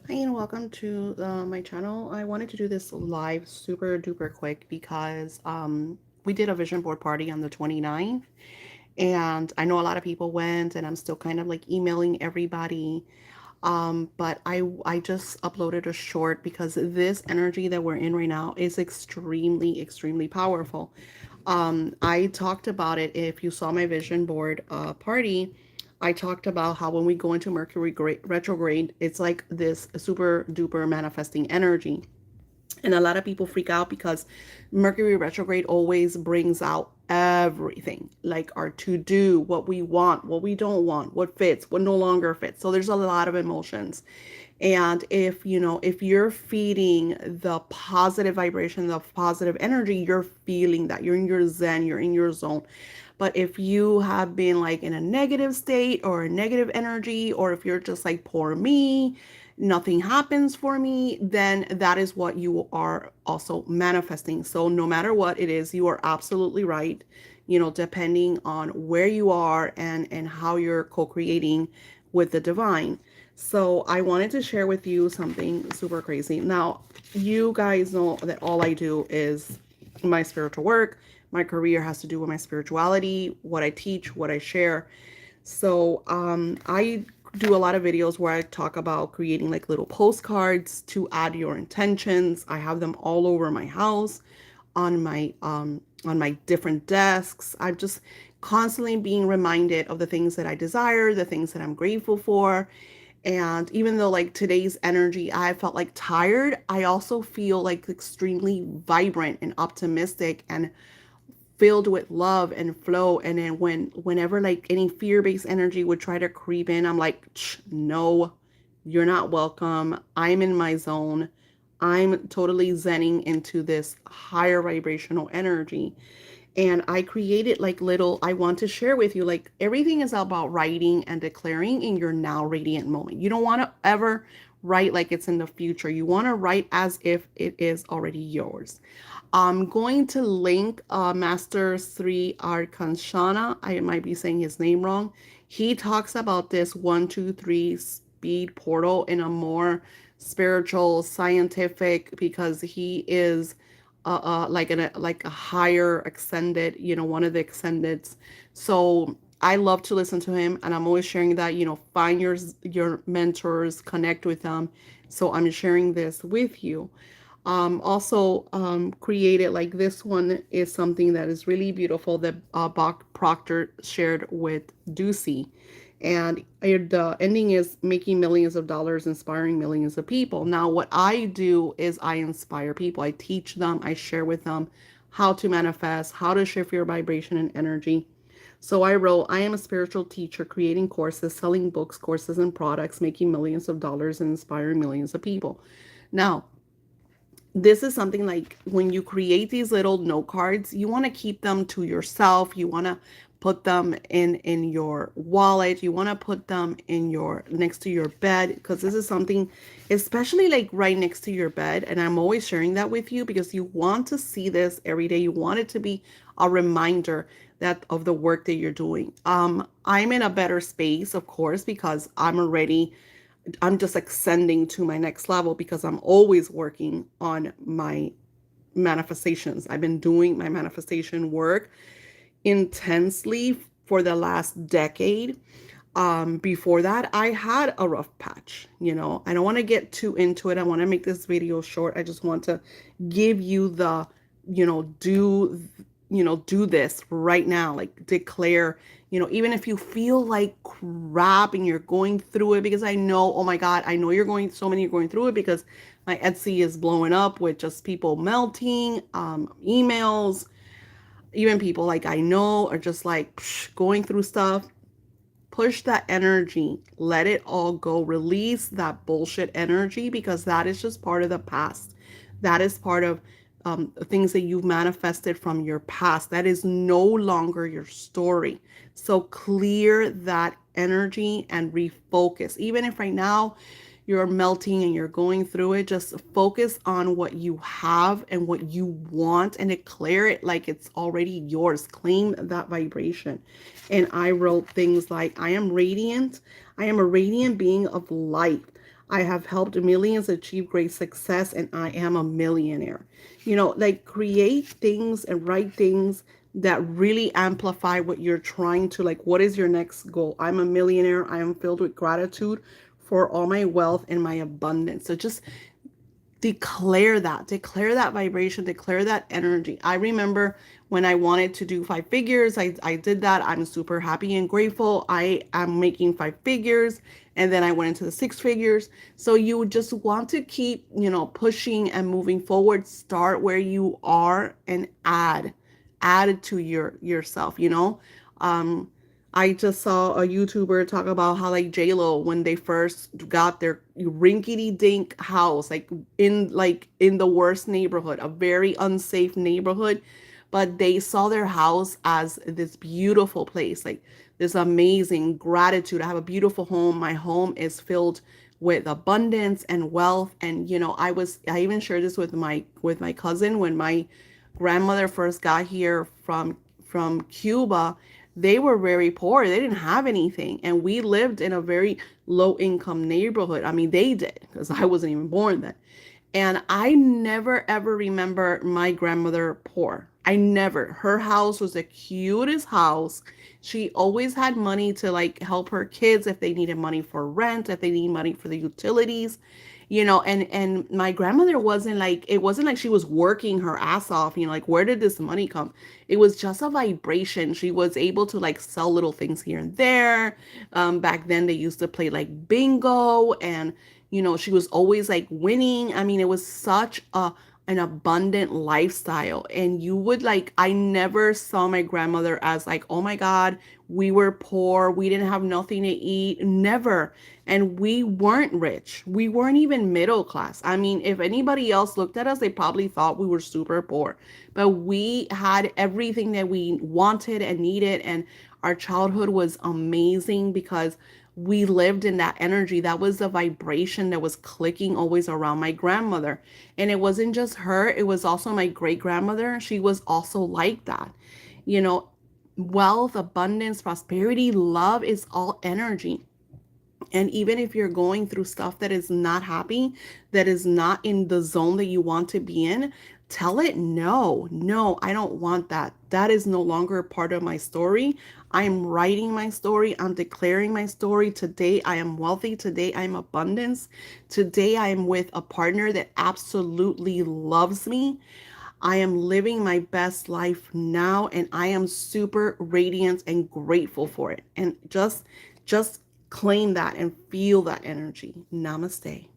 Hi and welcome to my channel. I wanted to do this live super duper quick because we did a vision board party on the 29th, and I know a lot of people went, and I'm still kind of like emailing everybody. But I just uploaded a short because this energy that we're in right now is extremely powerful. I talked about it. If you saw my vision board party, I talked about how when we go into Mercury retrograde, it's like this super duper manifesting energy. And a lot of people freak out because Mercury retrograde always brings out everything, like our to do, what we want, what we don't want, what fits, what no longer fits. So there's a lot of emotions. And if you're feeding the positive vibration, the positive energy, you're feeling that you're in your zen, you're in your zone. But if you have been like in a negative state or a negative energy, or if you're just like, poor me, nothing happens for me, then that is what you are also manifesting. So no matter what it is, you are absolutely right, depending on where you are and how you're co-creating with the divine. So I wanted to share with you something super crazy. Now, you guys know that all I do is my spiritual work. My career has to do with my spirituality, what I teach, what I share. So I do a lot of videos where I talk about creating like little postcards to add your intentions. I have them all over my house, on my different desks. I'm just constantly being reminded of the things that I desire, the things that I'm grateful for. And even though like today's energy, I felt like tired, I also feel like extremely vibrant and optimistic and filled with love and flow. And then whenever like any fear-based energy would try to creep in, I'm like, no, you're not welcome. I'm in my zone. I'm totally zenning into this higher vibrational energy. And I created like little, I want to share with you, like everything is about writing and declaring in your now radiant moment. You don't want to ever write like it's in the future. You want to write as if it is already yours. I'm going to link Master Sri Arkanshana. I might be saying his name wrong. He talks about this 1, 2, 3 speed portal in a more spiritual, scientific, because he is like a higher ascended, one of the ascendeds. So I love to listen to him, and I'm always sharing that, find your mentors, connect with them. So I'm sharing this with you. Also created like this one is something that is really beautiful that Bach Proctor shared with Ducey. And the ending is making millions of dollars, inspiring millions of people. Now, what I do is I inspire people. I teach them, I share with them how to manifest, how to shift your vibration and energy. So I wrote, I am a spiritual teacher creating courses, selling books, courses, and products, making millions of dollars and inspiring millions of people. Now, this is something like when you create these little note cards, you want to keep them to yourself. You want to put them in your wallet. You want to put them in your next to your bed, because this is something especially like right next to your bed, and I'm always sharing that with you because you want to see this every day. You want it to be a reminder that of the work that you're doing. I'm in a better space, of course, because I'm just ascending to my next level because I'm always working on my manifestations. I've been doing my manifestation work intensely for the last decade. Before that, I had a rough patch. I don't want to get too into it. I want to make this video short. I just want to give you the, do do this right now, like declare, even if you feel like crap and you're going through it, because I know, oh my God, I know you're going through it, because my Etsy is blowing up with just people melting, emails, even people like I know are just like going through stuff. Push that energy, let it all go, release that bullshit energy, because that is just part of the past. That is part of things that you've manifested from your past. That is no longer your story. So clear that energy and refocus. Even if right now you're melting and you're going through it, just focus on what you have and what you want and declare it like it's already yours. Claim that vibration. And I wrote things like, I am radiant. I am a radiant being of light. I have helped millions achieve great success, and I am a millionaire. Like create things and write things that really amplify what you're trying to, like, what is your next goal? I'm a millionaire. I am filled with gratitude for all my wealth and my abundance. So just declare that vibration, declare that energy. I remember when I wanted to do 5 figures, I did that. I'm super happy and grateful. I am making 5 figures, and then I went into the 6 figures. So you just want to keep, pushing and moving forward. Start where you are and add to yourself, um I just saw a YouTuber talk about how, like, J-Lo, when they first got their rinkety dink house, like in the worst neighborhood, a very unsafe neighborhood, but they saw their house as this beautiful place, like this amazing gratitude. I have a beautiful home. My home is filled with abundance and wealth. And I even shared this with my cousin when my grandmother first got here from Cuba. They were very poor. They didn't have anything. And we lived in a very low income neighborhood. I mean, they did, because I wasn't even born then. And I never ever remember my grandmother poor. I never. Her house was the cutest house. She always had money to, like, help her kids if they needed money for rent, if they need money for the utilities. And my grandmother it wasn't like she was working her ass off, like, where did this money come? It was just a vibration. She was able to, like, sell little things here and there. Back then they used to play like bingo, and she was always like winning. I mean, it was such an abundant lifestyle. And I never saw my grandmother as like, oh my God, we were poor, we didn't have nothing to eat. Never. And we weren't rich. We weren't even middle class. I mean, if anybody else looked at us, they probably thought we were super poor. But we had everything that we wanted and needed. And our childhood was amazing because we lived in that energy. That was the vibration that was clicking always around my grandmother. And it wasn't just her, it was also my great grandmother. She was also like that. You know, Wealth, abundance, prosperity, love is all energy. And even if you're going through stuff that is not happy, that is not in the zone that you want to be in, tell it no. No, I don't want that. That is no longer a part of my story. I am writing my story. I'm declaring my story. Today I am wealthy. Today I am abundance. Today I am with a partner that absolutely loves me. I am living my best life now, and I am super radiant and grateful for it. And just claim that and feel that energy. Namaste.